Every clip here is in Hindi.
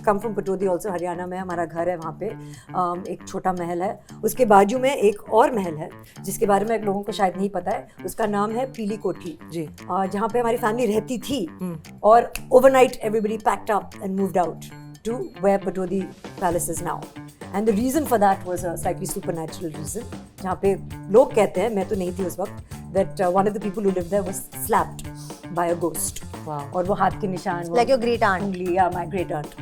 Come from Pataudi also, Haryana में हमारा घर है वहाँ पे। एक छोटा महल है, उसके बाजू में एक और महल है जिसके बारे में लोगों को शायद नहीं पता है, उसका नाम है पीली कोठी जी, जहाँ पे हमारी फैमिली रहती थी। और overnight everybody packed up and moved out to where Patodi Palace is now. And the reason for that was a slightly supernatural reason. जहाँ पे लोग कहते हैं, मैं तो नहीं थी उस वक्त, that one of the people who lived there was slapped by a ghost. Wow. और वो हाथ के निशान, like your great aunt. Only, yeah, my great aunt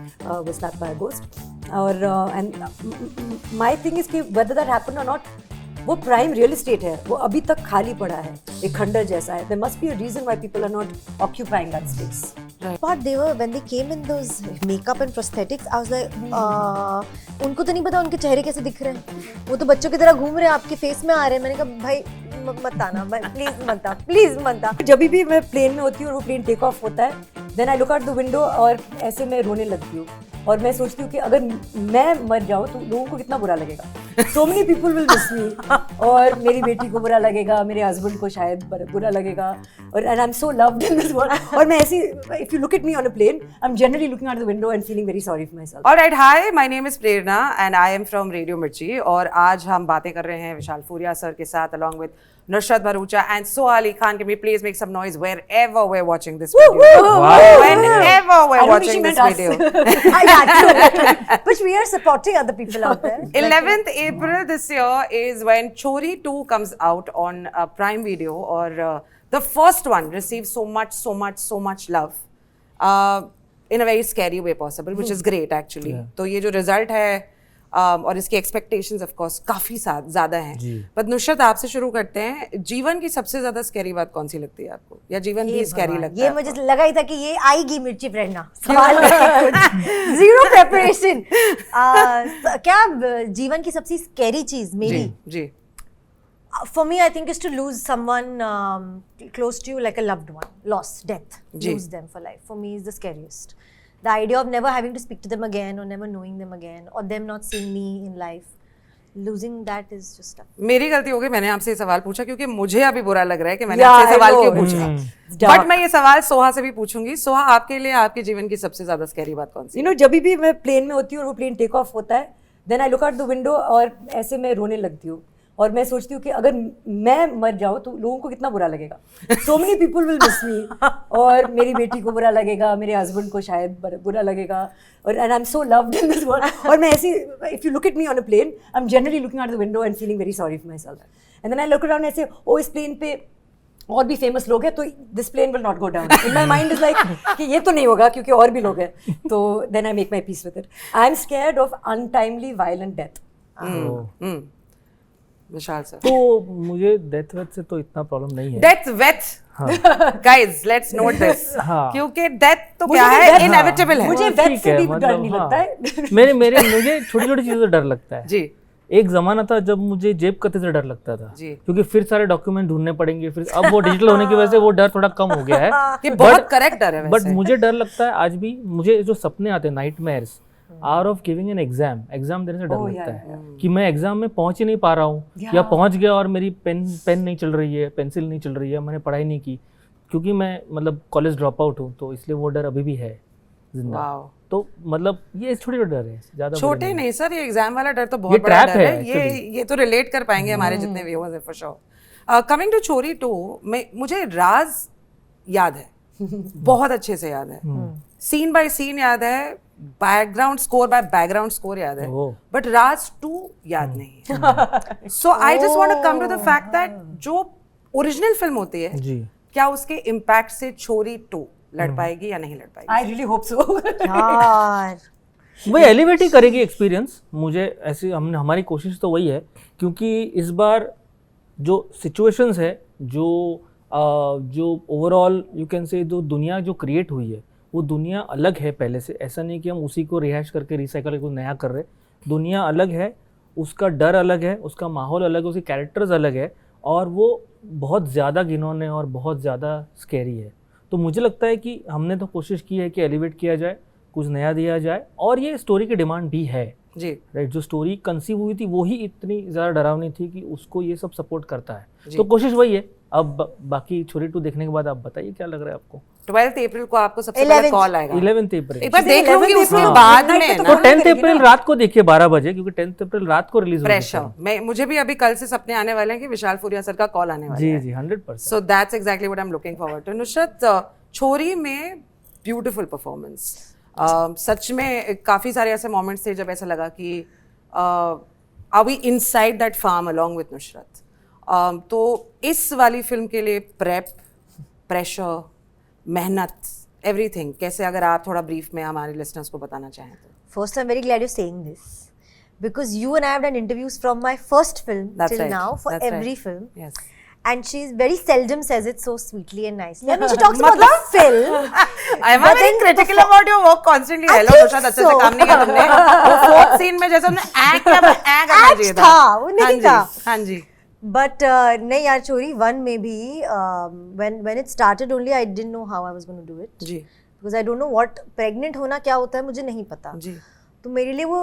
was slapped by a ghost. और and my thing is कि whether that happened or not, वो प्राइम रियल एस्टेट है, वो अभी तक खाली पड़ा है, एक खंडर जैसा है. There must be a reason why people are not occupying that space. But they were, when they came in those makeup and prosthetics, I was like, उनको तो नहीं पता उनके चेहरे कैसे दिख रहे हैं, वो तो बच्चों की तरह घूम रहे हैं, आपके फेस में आ रहे हैं. मैंने कहा भाई मत आना, प्लीज मत आ. जब भी मैं प्लेन में होती हूँ और वो प्लेन टेक ऑफ होता है, then I look out the window और ऐसे मैं रोने लगती हूँ. और मैं सोचती हूँ कि अगर मैं मर जाऊँ तो लोगों को कितना बुरा लगेगा. So many people will miss me. और मेरी बेटी को बुरा लगेगा, मेरे हस्बैंड को शायद बुरा लगेगा. और and I'm so loved in this world. और मैं ऐसी, if you look at me on a plane, I'm generally looking out the window and feeling very sorry for myself. Alright, hi, my name is Prerna and I am from Radio Mirchi. और आज हम बातें कर रहे हैं विशाल फूरिया सर के साथ along with Nusrat Bharucha and Soha Ali Khan. Can we please make some noise wherever we're watching this video? Wow. Whenever we're watching this video. But we are supporting other people out there. 11th April this year is when Chori 2 comes out on Prime Video, or the first one received so much love in a very scary way possible, which is great actually. तो ये जो result है और इसकी एक्सपेक्टेशंस ऑफ कोर्स काफी ज्यादा हैं. पर नुसरत आपसे शुरू करते हैं, जीवन की सबसे ज्यादा स्कैरी बात कौन सी लगती है आपको, या जीवन भी स्कैरी लगता है? ये मुझे लगा ही था कि ये आएगी मिर्ची प्रेरणा सवाल. Zero preparation. क्या जीवन की सबसे स्कैरी चीज मेरी जी for me I think is to lose someone close to you, like a loved one, loss, death, lose them for life. For me is the scariest. The idea of never having to speak to them again or never knowing them again or them not seeing me in life, losing that is just tough. मेरी गलती हो गई, मैंने आपसे ये सवाल पूछा क्योंकि मुझे अभी बुरा लग रहा है कि मैंने आपसे सवाल क्यों पूछा. बट मैं ये सवाल सोहा से भी पूछूंगी. सोहा, आपके लिए आपके जीवन की सबसे ज्यादा स्कैरी बात कौन सी? जब भी मैं प्लेन में होती हूँ और वो प्लेन टेक ऑफ होता है, then I look out the window और ऐसे मैं रोने लगती हूँ. और मैं सोचती हूँ कि अगर मैं मर जाऊँ तो लोगों को कितना बुरा लगेगा. So many people will miss me. और मेरी बेटी को बुरा लगेगा, मेरे हस्बैंड को शायद बुरा लगेगा. और and I'm so loved in this world. और मैं ऐसी, if you look at me on a plane, I'm generally looking out the window and feeling very sorry for myself. And then I look around ऐसे, इस प्लेन पे और भी फेमस लोग हैं, तो this plane will not go down. In my mind is like कि ये तो नहीं होगा क्योंकि और भी लोग हैं. तो then I make my peace with it. I'm scared of untimely violent death. Vishal sir? तो मुझे डेथ वेथ से तो इतना प्रॉब्लम नहीं है. डेथ वेथ, गाइस लेट्स नोट दिस, क्योंकि डेथ तो क्या है, इनएविटेबल है. मुझे डेथ से भी डर नहीं लगता है. मुझे छोटी छोटी चीजों से डर लगता है जी. एक जमाना था जब मुझे जेब कत्ते से डर लगता था जी, क्योंकि फिर सारे डॉक्यूमेंट ढूंढने पड़ेंगे. फिर अब वो डिजिटल होने की वजह से वो डर थोड़ा कम हो गया है. ये बहुत करेक्ट डर है वैसे. बट मुझे डर लगता है आज भी. मुझे जो सपने आते हैं, nightmares are of giving an exam देने से डर लगता है कि मैं एग्जाम में पहुंच ही नहीं पा रहा हूँ, या पहुंच गया और मेरी पेन नहीं चल रही है, पेंसिल नहीं चल रही है, मैंने पढ़ाई नहीं की क्योंकि मैं मतलब कॉलेज ड्रॉप आउट हूँ. तो इसलिए वो डर अभी भी है जिंदा. तो मतलब ये छोटे डर है, ज्यादा छोटे नहीं सर. ये एग्जाम वाला डर तो बहुत बड़ा डर है. ये तो रिलेट कर पाएंगे हमारे जितने व्यूअर्स हैं फॉर श्योर. कमिंग टू चोरी 2, मुझे राज याद है, बहुत अच्छे से याद है, सीन बाय सीन याद है, background score by background score याद है, बट राज 2 याद नहीं है. So I just want to come to the fact that जो ओरिजिनल फिल्म होती है जी, क्या उसके इम्पैक्ट से छोरी 2 लड़ पाएगी या नहीं लड़ पाएगी? आई रियली होप सो यार. वो एलिवेट ही करेगी एक्सपीरियंस. मुझे ऐसी हमारी कोशिश तो वही है, क्योंकि इस बार जो सिचुएशंस है, जो ओवरऑल यू कैन से जो दुनिया जो क्रिएट हुई है, वो दुनिया अलग है पहले से. ऐसा नहीं कि हम उसी को रिहाइश करके रिसाइकल करके नया कर रहे. दुनिया अलग है, उसका डर अलग है, उसका माहौल अलग है, उसके कैरेक्टर्स अलग है, और वो बहुत ज़्यादा घिनौने और बहुत ज़्यादा स्कैरी है. तो मुझे लगता है कि हमने तो कोशिश की है कि एलिवेट किया जाए, कुछ नया दिया जाए, और ये स्टोरी की डिमांड भी है जी. राइट. जो स्टोरी कंसीव हुई थी वो ही इतनी ज़्यादा डरावनी थी कि उसको ये सब सपोर्ट करता है. तो कोशिश वही है. अब बाकी छोरी 2 देखने के बाद आप बताइए क्या लग रहा है आपको. 12th अप्रैल को आपको सबसे पहले 11th कॉल आएगा। 11th अप्रैल। एक बार देख 11th लूंगी उसके April बाद midnight में पे तो ना। तो 10th अप्रैल रात को देखिए 12 बजे, क्योंकि 10th अप्रैल रात को रिलीज होगा। प्रेशर, मैं मुझे भी अभी कल से सपने आने वाले हैं कि विशाल फूरिया सर का कॉल आने वाला जी है। जी 100%। So that's exactly what I am looking forward to. Nusrat, Chhorii में ब्यूटीफुल परफॉर्मेंस, सच में काफी सारे ऐसे मोमेंट्स थे जब ऐसा लगा कि are we inside that farm along with Nusrat. तो इस वाली फिल्म के लिए प्रेप, प्रेशर, मेहनत, एवरीथिंग कैसे, अगर आप थोड़ा ब्रीफ में हमारे लिसनर्स को बताना चाहें तो। First, I'm very glad you're saying this because you and I have done interviews from my first film That's till right. now for That's every right. film. Yes. And she very seldom says it so sweetly and nicely. I mean, she talks about the film. I am very critical about your work constantly. I Hello, think Nusrat, अच्छे so. से काम नहीं किया तुमने। वो fourth scene में जैसे हमने ऐ किया, बस ऐ करना Act चाहिए था, वो नहीं हाँ जी, था। हाँ जी। But नहीं यार, चोरी 1 में भी when it started only I didn't know how I was going to do it. Ji Because I don't know what pregnant होना क्या होता है, मुझे नहीं पता. जी। तो मेरे लिए वो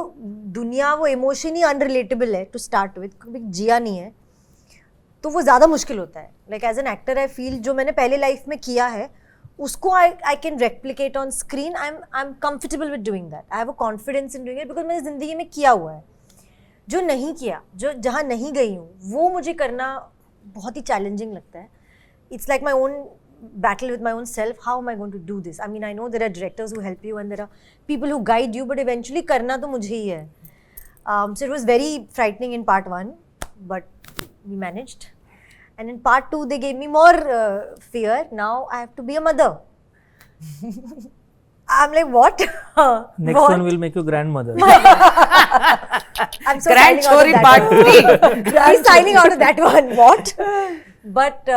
दुनिया, वो इमोशन ही अनरिलेटेबल है टू स्टार्ट विद, कभी जिया नहीं है, तो वो ज़्यादा मुश्किल होता है। Like as an actor I feel जो मैंने पहले लाइफ में किया है उसको I can replicate on screen. I am comfortable with doing that, I have a confidence in doing it because मैंने ज़िंदगी में किया हुआ है। जो नहीं किया, जो जहाँ नहीं गई हूँ, वो मुझे करना बहुत ही चैलेंजिंग लगता है। It's like my own battle with my own self. How am I going to do this? I mean, I know there are directors who help you and there are people who guide you, but eventually करना तो मुझे ही है. So it was very frightening in part 1, but we managed. And in part 2, they gave me more fear. Now I have to be a mother. I'm like, what? Next What? one will make you grandmother. I'm so Grand signing out of Chori that part one. 3. I'm signing out of that one. What? But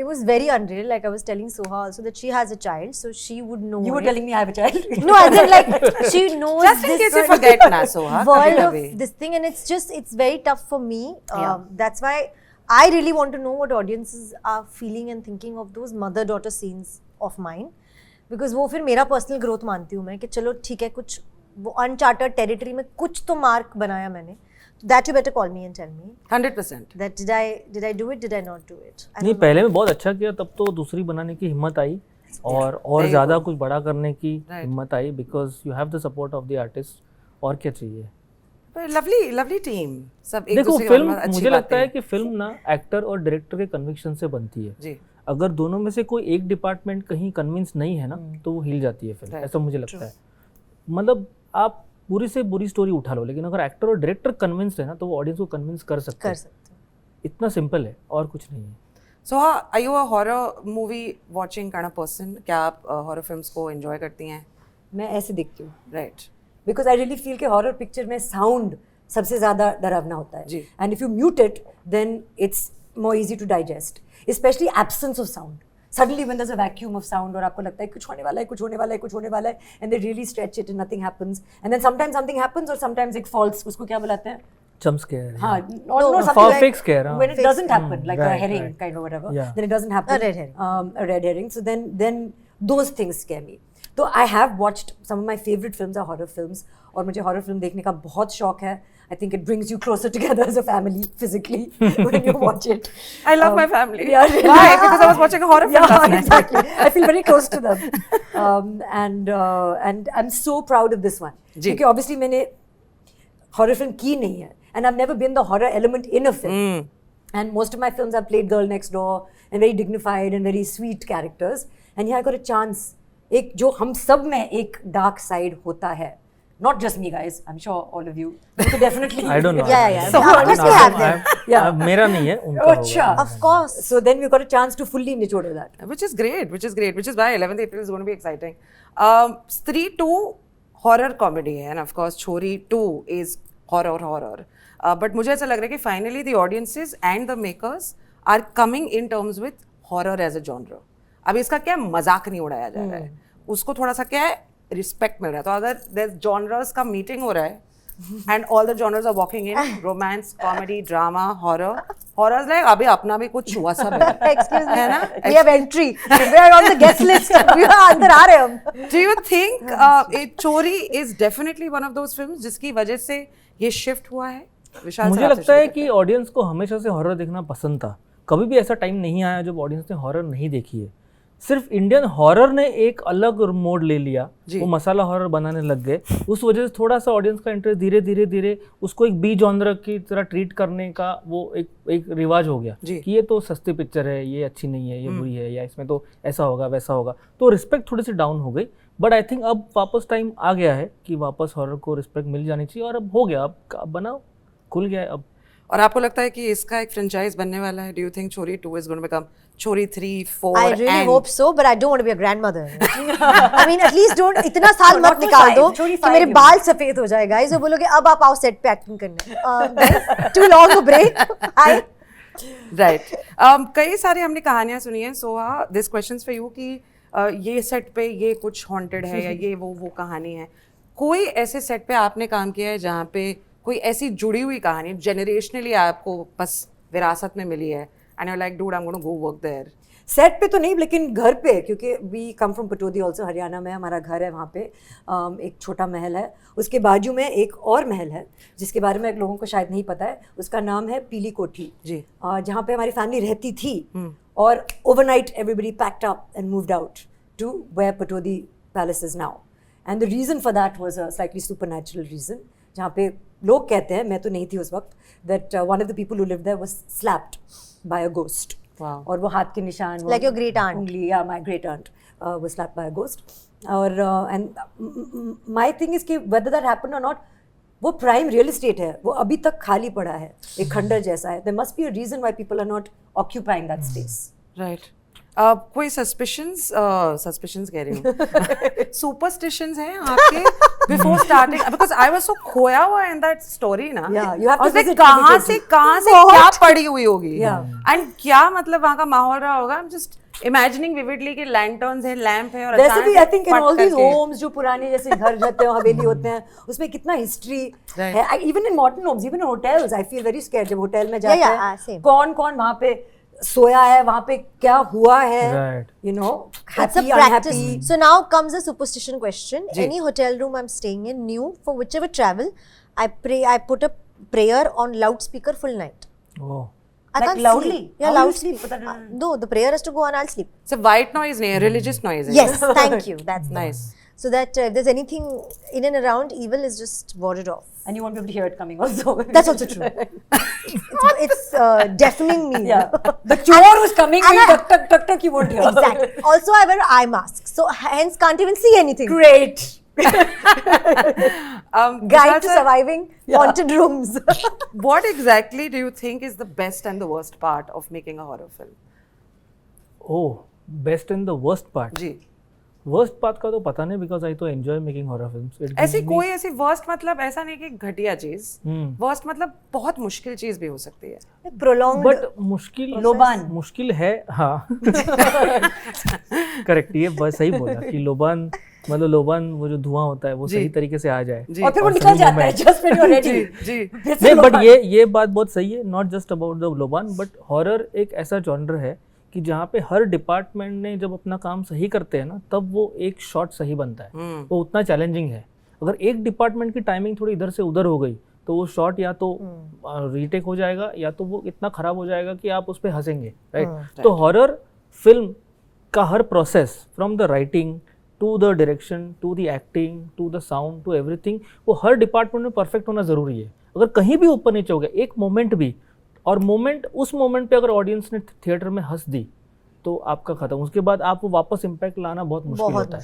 it was very unreal. Like I was telling Soha also that she has a child, so she would know. You were it. telling me I have a child. No, as in like she knows Just in this case you forget ना, Soha, world of कभी-कभी। this thing, and it's very tough for me. Yeah. That's why I really want to know what audiences are feeling and thinking of those mother-daughter scenes of mine, because वो फिर मेरा personal growth मानती हूँ मैं कि चलो ठीक है, कुछ वो uncharted territory में कुछ तो mark बनाया मैंने. That you better call me and tell me 100%. that did I do it, did I not do it? I नहीं, don't know. पहले में बहुत अच्छा किया, तब तो दूसरी बनाने की हिम्मत आई और Very ज़्यादा good. कुछ बड़ा करने की Right. हिम्मत आई, because you have the support of the artist. और क्या चाहिए? लवली टीम, सब एक देखो, दूसरे के फिल्म बारे में अच्छी मुझे लगता बातें है कि फिल्म ना एक्टर और डायरेक्टर के कन्विक्शन से बनती है। जी। अगर दोनों में से कोई एक डिपार्टमेंट कहीं कन्विंस नहीं है ना, तो वो हिल जाती है फिल्म। Right. ऐसा मुझे लगता है। मतलब आप बुरी से बुरी स्टोरी उठा लो, लेकिन अगर एक्टर और डायरेक्टर कन्विंस्ड है ना, तो वो ऑडियंस को कन्विंस कर सकते कर हैं। सकते हैं. इतना सिंपल है और कुछ नहीं है। So are you a horror movie watching kind of person? क्या आप horror films को enjoy करती हैं? मैं ऐसे देखती हूँ Right. Because I really feel कि हॉरर पिक्चर में साउंड सबसे ज़्यादा डरावना होता है जी। And if you mute it then it's more easy to digest, especially absence of sound. Suddenly when there is a vacuum of sound और आपको लगता है कुछ होने वाला है, कुछ होने वाला है, कुछ होने वाला है, and they really stretch it and nothing happens, and then sometimes something happens और समटाइम्स एक फॉल्स, उसको क्या बुलाते हैं? Jump scare. हाँ, No, no, a something like fake scare, हाँ. when it doesn't happen, like a right, herring right. kind of whatever. Yeah. Then it doesn't happen. A red herring. A red herring. So then those things scare me. So I have watched some of my favorite films are horror films, और मुझे horror film देखने का बहुत शौक है. I think it brings you closer together as a family physically when you watch it. I love my family. Yeah, really. Why? Because I was watching a horror film last Yeah, night. exactly. I feel very close to them, and I'm so proud of this one. जी. क्योंकि obviously मैंने horror film की नहीं है, and I've never been the horror element in a film. And most of my films I've played girl next door and very dignified and very sweet characters. And here I got a chance. एक जो हम सब में एक dark side होता है. Not just me, guys. I'm sure all of you. You could definitely. I don't know. Yeah. So, Of course we have them. Yeah. मेरा नहीं है, उनका अच्छा. होगा। Of course. So then we got a chance to fully निचोड़ that. Which is great. Which is why 11th April is going to be exciting. Stree 2 horror comedy है, and of course Chori 2 is horror. But मुझे ऐसा लग रहा है कि finally the audiences and the makers are coming in terms with horror as a genre. अब इसका क्या मजाक नहीं उड़ाया जा रहा है, उसको थोड़ा सा क्या है रिस्पेक्ट मिल रहा है। तो अगर there's genres का मीटिंग हो रहा है and all the genres are walking in, romance, comedy, drama, horror is like अभी अपना भी कुछ हुआ सब है। Excuse me. है ना? We have entry. We are on the guest list. We are अंदर आ रहे हैं हम. Do you think Chori is definitely one of those films जिसकी वजह से ये शिफ्ट हुआ है? विशाल मुझे सर आपसे लगता है शुरू कि ऑडियंस को हमेशा से हॉरर देखना पसंद था। कभी भी ऐसा टाइम नहीं आया जब ऑडियंस ने हॉरर नहीं देखी है। सिर्फ इंडियन हॉरर ने एक अलग मोड ले लिया, जी। वो मसाला हॉरर बनाने लग गए, उस वजह से थोड़ा सा ऑडियंस का इंटरेस्ट धीरे धीरे धीरे उसको एक बी जॉनर की तरह ट्रीट करने का वो एक रिवाज हो गया जी। कि ये तो सस्ती पिक्चर है, ये अच्छी नहीं है, ये बुरी है, या इसमें तो ऐसा होगा वैसा होगा, तो रिस्पेक्ट थोड़ी सी डाउन हो गई। बट आई थिंक अब वापस टाइम आ गया है कि वापस हॉरर को रिस्पेक्ट मिल जानी चाहिए, और अब हो गया, अब बनाओ, खुल गया है अब। और आपको लगता है कि इसका एक फ्रेंचाइज बनने वाला है? डू यू थिंक छोरी 2 इज गोइंग टू बिकम छोरी 3, 4 I really and hope so, but I don't want to be a grandmother. I mean, at least don't इतना साल मत निकाल दो कि मेरे बाल सफेद हो जाए guys, और बोलोगे अब आप आओ सेट पे एक्टिंग करने। Guys, too long a break. Right कई सारी हमने कहानियां सुनी है, Soha this questions for you कि ये सेट पे ये कुछ हॉन्टेड है या ये वो कहानी है। कोई ऐसे सेट पे आपने काम किया है जहाँ पे कोई ऐसी जुड़ी हुई कहानी जनरेशनली आपको बस विरासत में मिली है and you like dude I am gonna go work there? Set पे तो नहीं, लेकिन घर पे, क्योंकि we come from Pataudi also, Haryana में हमारा घर है। वहाँ पे एक छोटा महल है, उसके बाजू में एक और महल है जिसके बारे में लोगों को शायद नहीं पता है, उसका नाम है पीली कोठी जी। जहाँ पे हमारी फैमिली रहती थी, और overnight everybody packed up and moved out to where Pataudi palace is now, and the reason for that was a slightly supernatural reason, जहाँ पे लोग कहते हैं, मैं तो नहीं थी उस वक्त, that one of the people who lived there was slapped by a ghost. Wow. और वो हाथ के निशान, Like your great aunt. उंगली, या my great aunt was slapped by a ghost. और एंड माय थिंग इज कि whether that happened or not, वो प्राइम रियल एस्टेट है, वो अभी तक खाली पड़ा है, एक खंडर जैसा है। There must be a reason why people are not occupying that space. Right कोई सस्पिशंस कह रही हूँ सुपरस्टिशंस हैं आपके before starting? Because I was so खोया हुआ इन दैट स्टोरी ना। Yeah, you have to और visit कहाँ Pili से Koti. क्या पड़ी हुई होगी Yeah. एंड क्या मतलब वहाँ का माहौल रहा होगा? I am just imagining vividly कि लैंटर्न्स है, लैंप है, और वैसे अचानक भी आई थिंक इन फट ऑल दीज करके- होम्स जो पुराने जैसे घर रहते हैं, हवेली होते हैं, उसमें कितना हिस्ट्री है। Even in modern homes, even in hotels, I feel very scared जब होटल में जाते हैं, same. कौन कौन वहाँ पे सोया है, वहाँ पे क्या हुआ है, Right. You know, It's a happy practice. Unhappy. So now comes a superstition question. Any hotel room I'm staying in, new, for whichever travel, I put a prayer on loudspeaker full night. Oh. I Like can't loudly? sleep. Yeah, How do you loudly. sleep? No, the prayer has to go on, I'll sleep. So white noise नहीं है, religious noise है। Yes, thank you. That's the Nice. one. So that if there's anything in and around, evil is just warded off. And you won't be able to hear it coming also. That's also true. It's deafening me. Yeah. The chore who's coming, And will tuck, tuck, tuck, tuck, you won't hear. Exactly. Also, I wear eye mask, so hence can't even see anything. Great. Guide to surviving haunted rooms. What exactly do you think is the best and the worst part of making a horror film? Oh, best and the worst part. जी। वर्स्ट पार्ट का तो पता नहीं, बिकॉज आई तो एंजॉय मेकिंग हॉरर फिल्म्स। ऐसी कोई ऐसी वर्स्ट मतलब ऐसा नहीं कि घटिया चीज, वर्स्ट मतलब बहुत मुश्किल चीज भी हो सकती है। Prolonged. बट मुश्किल लोबान। मुश्किल है, हाँ करेक्ट, ये बस सही बोला कि लोबान, मतलब लोबान वो जो धुआं होता है वो सही तरीके से आ जाए, और फिर वो निकल जाता है just when you're ready. जी। नहीं, बट ये बात बहुत सही है, नॉट जस्ट अबाउट द लोबान, बट हॉरर एक ऐसा जॉनर है कि जहाँ पे हर डिपार्टमेंट ने जब अपना काम सही करते हैं ना, तब वो एक शॉट सही बनता है। वो उतना चैलेंजिंग है। अगर एक डिपार्टमेंट की टाइमिंग थोड़ी इधर से उधर हो गई तो वो शॉट या तो रीटेक हो जाएगा, या तो वो इतना खराब हो जाएगा कि आप उस पर हंसेंगे, राइट? तो हॉरर फिल्म का हर process, from the writing to the direction to the acting to the sound to everything, वो हर डिपार्टमेंट में परफेक्ट होना जरूरी है। अगर कहीं भी ऊपर नीचे हो गया एक मोमेंट भी, और मोमेंट उस मोमेंट पे अगर ऑडियंस ने थिएटर में हंस दी तो आपका खत्म, उसके बाद आप वो वापस इम्पैक्ट लाना बहुत मुश्किल होता है।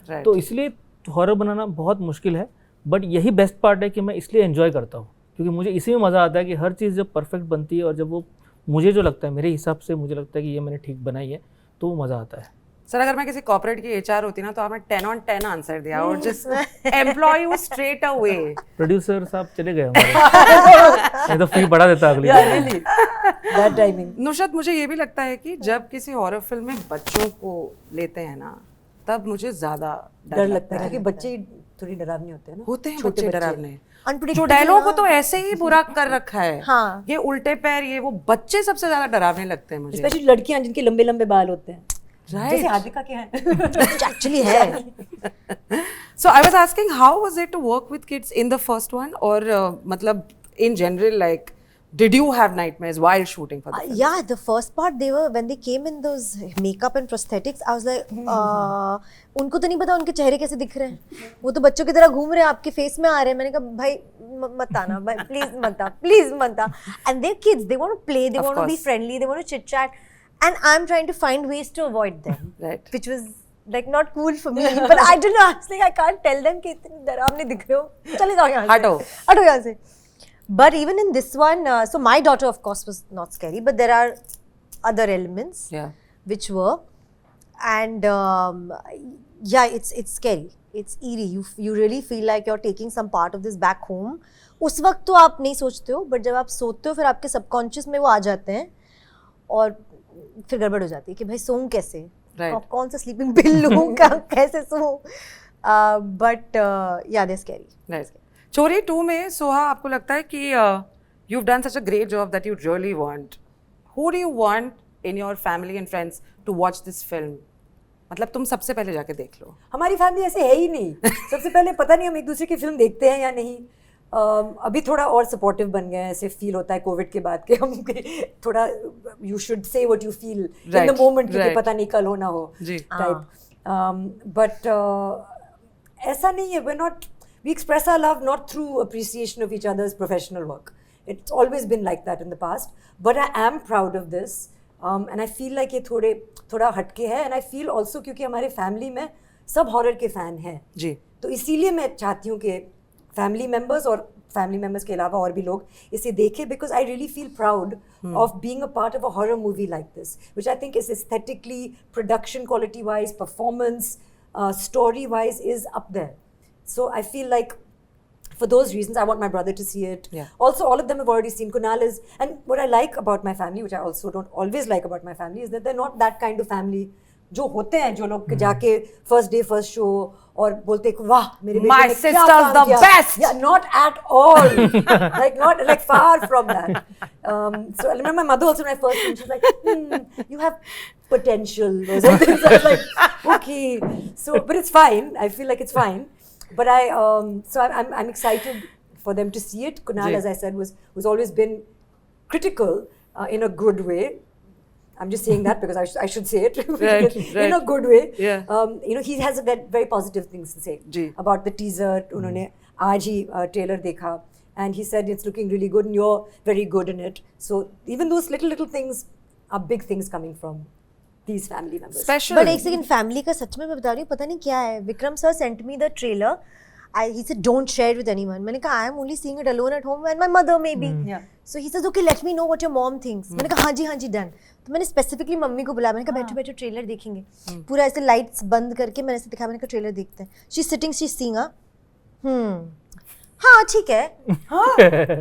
Right. तो इसलिए हॉरर बनाना बहुत मुश्किल है, बट यही बेस्ट पार्ट है कि मैं इसलिए एंजॉय करता हूँ, क्योंकि मुझे इसी में मज़ा आता है कि हर चीज़ जब परफेक्ट बनती है और जब वो मुझे जो लगता है, मेरे हिसाब से मुझे लगता है कि ये मैंने ठीक बनाई है, तो वो मज़ा आता है। सर अगर मैं किसी कॉर्पोरेट की HR होती ना तो आपने 10 on 10 आंसर दिया और just employ you straight away. Producer साहब चले गए हमारे, नहीं तो फी बढ़ा देता अगली Yeah, bar. really. That timing. Nusrat, मुझे ये भी लगता है कि जब किसी हॉरर फिल्म में बच्चों को लेते हैं ना, तब मुझे ज्यादा डर लगता है, क्योंकि बच्चे थोड़ी डरावने होते हैं ना। होते हैं बच्चे डरावने। Unpredictable. चुड़ैलों को तो ऐसे ही बुरा कर रखा है। हाँ। ये उल्टे पैर, ये वो बच्चे सबसे ज्यादा डरावने लगते हैं मुझे। स्पेशली लड़कियां जिनके लंबे लंबे बाल होते हैं, जैसे हादिका के हैं। Which actually है. So I was asking, how was it to work with kids in the first one, और मतलब in general, like Did you have nightmares while shooting for the film? Yeah, the first part when they came in those makeup and prosthetics, I was like, उनको तो नहीं पता उनके चेहरे कैसे दिख रहे हैं, वो तो बच्चों की तरह घूम रहे हैं, आपके फेस में आ रहे हैं. मैंने कहा भाई मत आना, भाई प्लीज मत आ. And they're kids, they want to play, they want to be friendly, they want to chit chat, and I'm trying to find ways to avoid them, Right. which was like not cool for me. But I don't know, I was like, I can't tell them कि इतने डरावने दिख रहे हो, चले जाओ यहाँ से, हटो यहाँ से. But even in this one, so my daughter, of course, was not scary, but there are other elements which were, and yeah, it's scary. It's eerie. You really feel like you're taking some part of this back home. उस वक्त तो आप नहीं सोचते हो, but जब आप सोते हो फिर आपके सबकॉन्शियस में वो आ जाते हैं और फिर गड़बड़ हो जाती है कि भाई सोऊं कैसे, और कौन सा स्लीपिंग पिल लूं, कैसे सोऊं. But yeah, they're scary. Right. चोरी 2 में सोहा आपको लगता है कि you've done such a great job that you really want. Who do you want in your family and friends to watch this film? मतलब तुम सबसे पहले जाके देख लो. हमारी फैमिली ऐसे है ही नहीं. सबसे पहले पता नहीं हम एक दूसरे की फिल्म देखते हैं या नहीं. अभी थोड़ा और सपोर्टिव बन गए हैं, ऐसे फील होता है कोविड के बाद के हम थोड़ा you should say what you feel in the moment, क्योंकि पता नहीं कल हो ना हो टाइप. बट ऐसा नहीं है. We express our love not through appreciation of each other's professional work. It's always been like that in the past. But I am proud of this, and I feel like ये थोड़ा हटके है. And I feel also क्योंकि हमारे फैमिली में सब हॉरर के फैन हैं जी, तो इसीलिए मैं चाहती हूँ कि फैमिली मेम्बर्स और फैमिली मेम्बर्स के अलावा और भी लोग इसे देखें, because I really feel proud of being a part of a horror movie like this, which I think is aesthetically, production quality wise, performance, story wise is up there. So I feel like for those reasons I want my brother to see it. Also all of them have already seen. Kunal is, and what I like about my family, which I also don't always like about my family, is that they're not that kind of family जो होते हैं जो लोग जाके फर्स्ट डे फर्स्ट शो और बोलते हैं वाह मेरे बेटे ने क्या काम किया. Best. Yeah, not at all. like far from that. So I remember my mother also when I first came, she was like, you have potential or something. So I was like, okay. So but it's fine. I feel like it's fine. But I'm excited for them to see it. Kunal, as I said, was always been critical in a good way. I'm just saying that because I should say it in a good way. You know, he has very positive things to say about the teaser. उन्होंने आज ही trailer देखा and he said it's looking really good and you're very good in it. So even those little things are big things coming from these family members. Special. But एक second, family का सच में मैं बता रही हूँ, पता नहीं क्या है. Vikram sir sent me the trailer. He said don't share it with anyone. मैंने कहा I am only seeing it alone at home and my mother maybe. So he says okay let me know what your mom thinks. मैंने कहा हाँ जी done. तो मैंने स्पेसिफिकली मम्मी को बुलाया, मैंने कहा बैठो ट्रेलर देखेंगे. पूरा ऐसे लाइट्स बंद करके मैंने ऐसे दिखाया, मैंने कहा ट्रेलर देखते हैं. शी सिटिंग शी सीइंग हाँ ठीक है.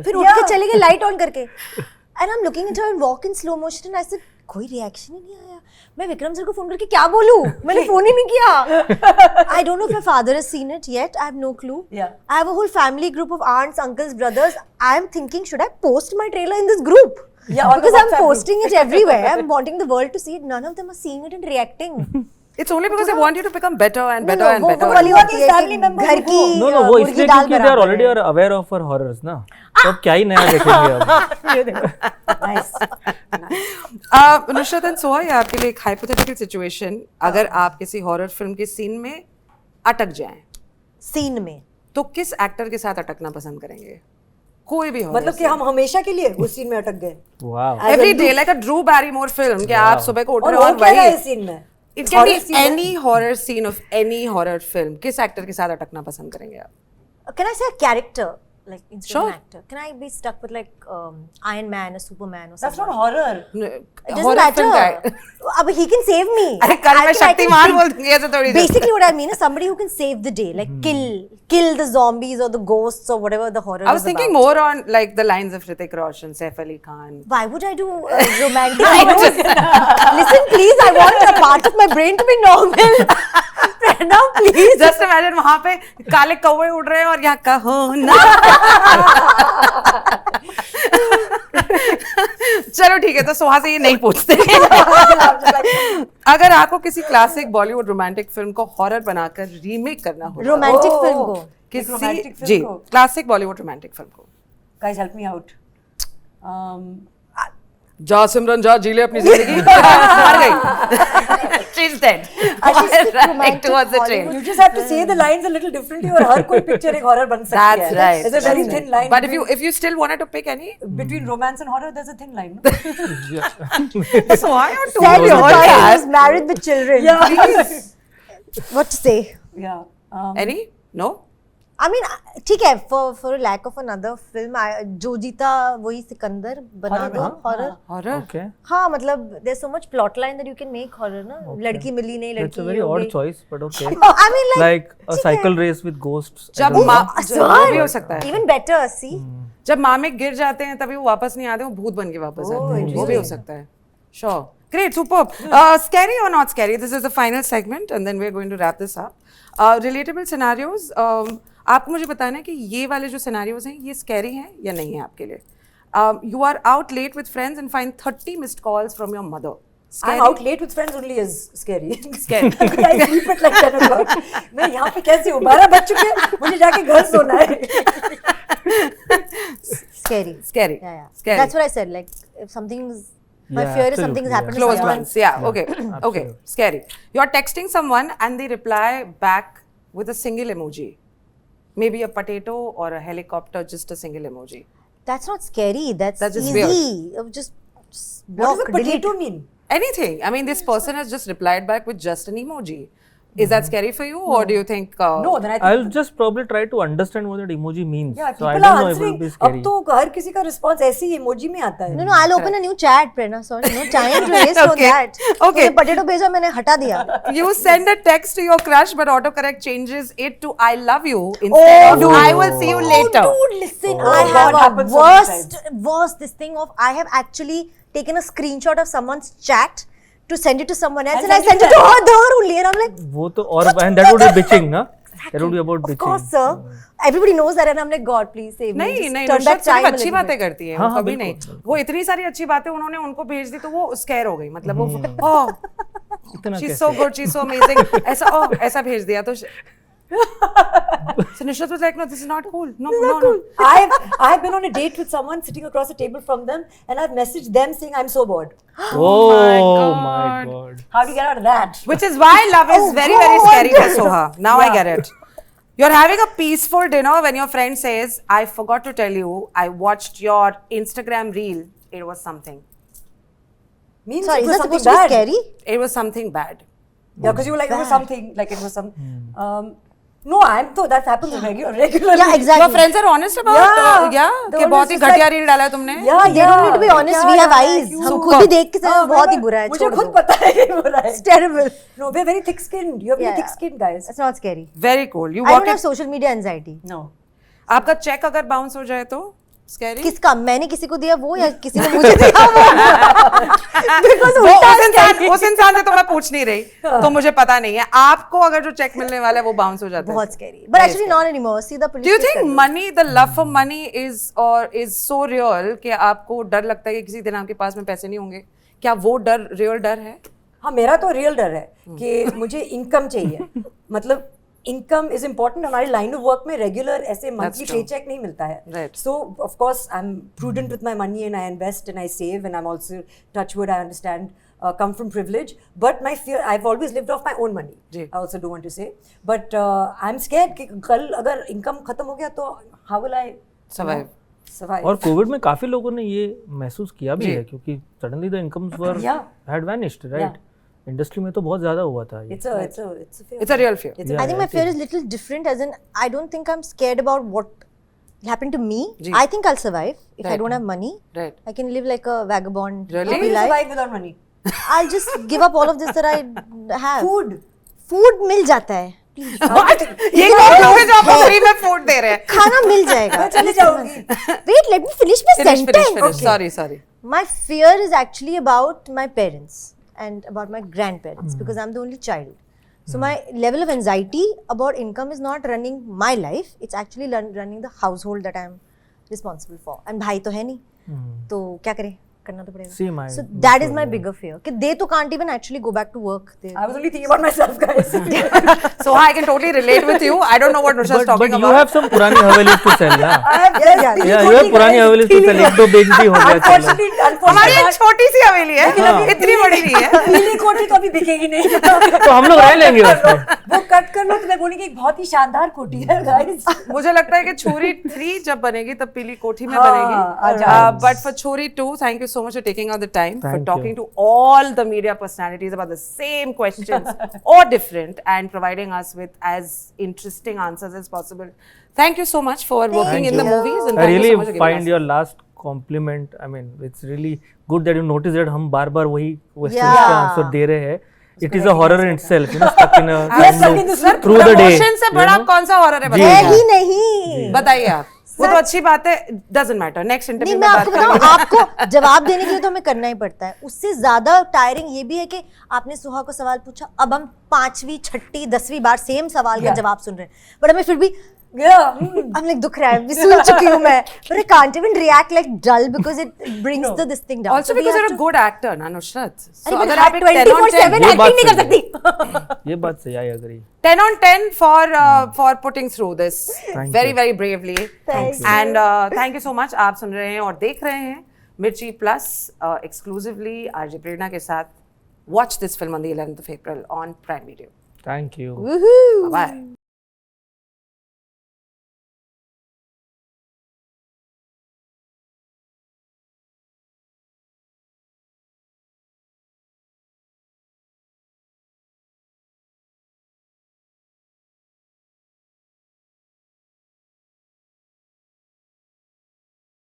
फिर उठ के चले गए लाइट ऑन करके. And I am looking at her and walk in slow motion and I said कोई रिएक्शन ही नहीं आया. मैं विक्रम सर को फोन करके क्या बोलूं, मैंने फोन ही नहीं किया. I don't know if my father has seen it yet, I have no clue. I have a whole family group of aunts, uncles, brothers. I am thinking should I post my trailer in this group? Because I'm posting it everywhere. I'm wanting the world to see it. None of them are seeing it and reacting. It's only because they want you to become better and better and better. वो वाली होती है फैमिली मेंबर घर की No, वो इसलिए क्योंकि they are already aware of our horrors ना. तो क्या ही नया देखेंगे अब. Nice. नुसरत एंड सोहा, ये आपके लिए एक हाइपोथेटिकल सिचुएशन. अगर आप किसी हॉरर फिल्म के सीन में अटक जाएं, सीन में, तो किस एक्टर के साथ अटकना पसंद करेंगे? कोई भी हो, मतलब कि हम हमेशा के लिए उस सीन में अटक गए. Wow. Every day like a Drew Barrymore film कि आप सुबह को उठ रहे हो और वही वही सीन में. It can be any horror scene of any horror film. किस एक्टर के साथ अटकना पसंद करेंगे आप? can I say a character like instead of an actor? Can I be stuck with like Iron Man or Superman or something? That's not horror. It doesn't matter. अब he can save me. अरे कल मैं शक्तिमान बोल दूंगी ऐसे थोड़ी. Basically what I mean is somebody who can save the day, like kill the zombies or the ghosts or whatever the horror is about. I was thinking more on like the lines of Hrithik Roshan, Saif Ali Khan. Why would I do romantic? Listen please, I want a part of my brain to be normal. Now please. Just imagine वहाँ पे काले कौवे उड़ रहे हैं और यहाँ कहो ना. चलो ठीक है, तो सोहा से ये नहीं पूछते. अगर आपको किसी क्लासिक बॉलीवुड रोमांटिक फिल्म को हॉरर बनाकर रीमेक करना हो, रोमांटिक फिल्म को, किसी जी क्लासिक बॉलीवुड रोमांटिक फिल्म को, Guys help me out. जा सिमरन जा, जी ले अपनी जिंदगी, मर गई, she's dead. Right towards the train. You just have to say the lines a little differently और हर कोई picture एक horror बन सकती है. That's right. There's a very thin line. But if you still wanted to pick any, between romance and horror, there's a thin line. No? so why not two? Said Those are your the child is married with children. Yeah. What to say? Yeah. Any? No? I mean, ठीक है, for lack of another film, जो जीता वही सिकंदर बना दो horror. Horror? Okay. हाँ, मतलब there's so much plot line that you can make horror ना. लड़की मिली नहीं, That's a लड़की very हो odd गई. choice, but okay. I mean, Like a cycle race with ghosts. I जब don't know. माँ वो भी हो सकता है. Even better, see. जब माँ में गिर जाते हैं तभी वो वापस नहीं आते, वो भूत बन के वापस आते हैं. वो भी हो सकता है. Sure. Great, superb. Scary or not scary? This is the final segment, and then we're going to wrap this up. Relatable scenarios. आपको मुझे बताना है कि ये वाले जो scenarios हैं, ये scary हैं या नहीं है आपके लिए? You are out late with friends and find 30 missed calls from your mother. I'm out late with friends only is scary. Scary. I sleep at like 10 o'clock. मैं यहाँ पे कैसे हूँ? 12 बज चुके हैं, मुझे जाके घर सोना है. Scary. Scary. Yeah. Scary. That's what I said. Like, if something's, my Yeah, fear is absolutely, something's yeah. happened to Close someone. ones. Yeah. Okay. Okay. Scary. You are texting someone and they reply back with a single emoji. Maybe a potato or a helicopter, just a single emoji. That's not scary. That's just easy. Just block, What does a delete. potato mean? Anything. I mean, this person has just replied back with just an emoji. Is that scary for you, or do you think? No, then I think. I'll just probably try to understand what that emoji means. Yeah, So I people don't are know if it will answering. be scary. अब तो हर किसी का response ऐसे ही emoji में आता है. No, I'll open a new chat, Prerna. Sorry, no time to waste on Okay. that. Okay. मुझे potato भेजा, मैंने हटा दिया. You send a text to your crush, but autocorrect changes it to "I love you" instead of "I will see you later." Oh, dude, listen. Oh, I God, have a happens so many worst this thing of I have actually taken a screenshot of someone's chat to send it to someone else, and I sent it to her only, and I'm like, वो तो और and that would be bitching, ना? That would be about of bitching. course, sir. Everybody knows that, and I'm like, God, please save me. नहीं Just नहीं, turn नुसरत back time सिर्फ a अच्छी little बातें bit. करती है, हाँ, वो हाँ, कभी बिल्कुल, नहीं. वो इतनी सारी अच्छी बातें उन्होंने उनको भेज दी तो वो स्कैर हो गई. मतलब वो इतना she's कैसे? so good, she's so amazing. ऐसा भेज दिया तो so Nusrat was like, no, this is not cool. No. I've been on a date with someone sitting across the table from them, and I've messaged them saying I'm so bored. Oh my God. How do you get out of that? Which is why love is very scary for Soha. Now I get it. You're having a peaceful dinner when your friend says, I forgot to tell you, I watched your Instagram reel. It was something. Means Sorry, it is was that something supposed to be bad. scary? It was something bad. Yeah, because you were like, it was something, like it was some. No, that happens regularly. Yeah, exactly. Your friends are honest about they're कि बहुत ही honest, घटिया रील डाला है तुमने. Yeah, They don't need to be honest. We have eyes. हम खुद भी देख के समझ बहुत ही बुरा है. मुझे छोड़ खुद दो. पता है ये बुरा है. It's terrible. No, we're very thick-skinned. You're very Yeah. thick-skinned, guys. That's not scary. Very cool. You I walk don't have in. social media anxiety. No. आपका चेक अगर बाउंस हो जाए तो scary. किसका? मैंने किसी को दिया वो या किसी ने मुझे दिया वो? Because वो उल्टा उस इंसान से तो मैं पूछ नहीं रही, तो मुझे पता नहीं है. आपको अगर जो चेक मिलने वाला है वो बाउंस हो जाता है. बहुत scary. But actually not anymore. See the police. Do you case think कर लो. money, the love for money is so real कि आपको डर लगता है कि किसी दिन आपके पास में पैसे नहीं होंगे? क्या वो डर रियल डर है? हाँ, मेरा तो रियल डर है कि मुझे इनकम चाहिए. मतलब इनकम इज इम्पोर्टेंट. हमारी लाइन ऑफ वर्क में रेगुलर ऐसे मंथली पे चेक नहीं मिलता है. Right. So of course I am prudent with my money and I invest and I save and I am also touch would I understand come from privilege, but my fear, I've always lived off my own money. जी. I also don't want to say, but I'm scared कि कल अगर इनकम खत्म हो गया तो how will I Survive. survive? और कोविड में काफी लोगों ने ये महसूस किया भी जी. है क्योंकि suddenly the incomes were Yeah. Had vanished, right? Industry में तो बहुत ज्यादा हुआ था ये. It's a fear. It's a real fear. It's a I think my fear is little different. As in, I don't think I'm scared about what happened to me. Ji. I think I'll survive if I Right. don't have money. Right. I can live like a vagabond. Really? How happy will you life. survive without money? I'll just give up all of this that I have. Food. Food मिल जाता है. What? ये लोग हैं जो आपको फ्री में फूड दे रहे हैं. खाना मिल जाएगा. मैं चली जाऊंगी. Wait, let me finish my sentence. Finish. Sorry. My fear is actually about my parents and about my grandparents because I'm the only child. So my level of anxiety about income is not running my life. It's actually running the household that I'm responsible for. And भाई तो है नहीं. तो क्या करें? करना तो पड़ेगा. Same, So that is my bigger fear कि they तो can't even actually go back to work. I was only thinking about myself, guys. So I can totally relate with you. I don't know what Nusrat's but talking you about. have some पुरानी havelis to sell, yeah. I have Yeah, Yeah, you have पुरानी हवेलीज to sell. एक दो बेच दी हो गया चलो. हमारी एक छोटी सी हवेली है, इतनी बड़ी नहीं है. पीली कोठी तो अभी बिकेगी नहीं. तो हम लोग रह लेंगे उसमें. वो कट कर लो तो मैं बोलूंगी एक बहुत ही शानदार कोठी है, guys. मुझे लगता है कि छोरी 3 जब बनेगी तब पीली कोठी में हाँ, बनेगी. But for Chori 2, thank you so much for taking out the time for Thank talking you. to all the media personalities about the same questions or different and providing us with as interesting answers as possible. Thank you so much for working in the movies and I thank you really so much for giving find us. your last compliment. I mean, it's really good that you notice that हम बार-बार वही questions Yeah. का आंसर दे रहे हैं. It is a horror in itself, you know, stuck in a Yes, time stuck in loop this loop. through the day. Promotion से बड़ा कौन सा horror है जी, बताइए. है ही नहीं. बताइए आप. वो तो अच्छी बात है. Doesn't matter. Next नहीं interview मैं में बात आपको बताऊं, करेंगे. आपको जवाब देने के लिए तो हमें करना ही पड़ता है. उससे ज्यादा टायरिंग ये भी है कि आपने सुहा को सवाल पूछा, अब हम 5वीं 6ठी 10वीं बार सेम सवाल का जवाब सुन रहे हैं, बट हमें फिर भी I'm like दुख रहा है, भी सुन चुकी हूँ मैं, but I can't even react like dull because it brings this thing down. Also So we because have you're a to- good actor, ना नुसरत. So अरे अगर but आप एक 10 on 10 24/7 ये बात acting नहीं कर सही सकती. ये बात सही, I agree. 10 on 10 for putting through this Thank very you. very bravely. Thank And thank you so much. आप सुन रहे हैं और देख रहे हैं मिर्ची प्लस exclusively आरजे प्रेरणा के साथ. Watch this film on the 11th of April on Prime Video. Thank you. Woohoo! Bye.